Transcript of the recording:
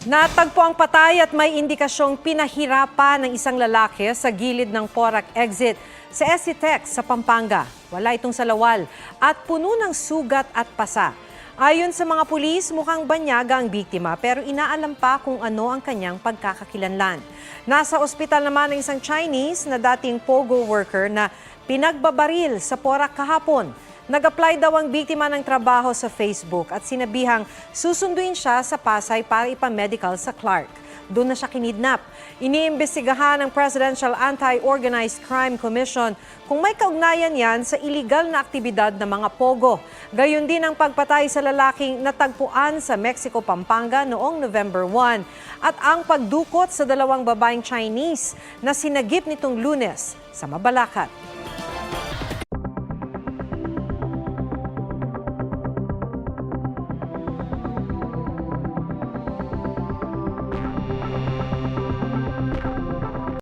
Natagpo ang patay at may indikasyong pinahirapan ng isang lalaki sa gilid ng Porac exit sa SCTEX sa Pampanga. Wala itong salawal at puno ng sugat at pasa. Ayon sa mga pulis, mukhang banyaga ang biktima pero inaalam pa kung ano ang kanyang pagkakakilanlan. Nasa ospital naman ang isang Chinese na dating pogo worker na pinagbabaril sa Porac kahapon. Nag-apply daw ang biktima ng trabaho sa Facebook at sinabihang susunduin siya sa Pasay para ipamedical sa Clark. Doon na siya kinidnap. Iniimbestigahan ng Presidential Anti-Organized Crime Commission kung may kaugnayan yan sa iligal na aktibidad ng mga pogo. Gayon din ang pagpatay sa lalaking natagpuan sa Mexico, Pampanga noong November 1 at ang pagdukot sa dalawang babaeng Chinese na sinagip nitong Lunes sa Mabalacat.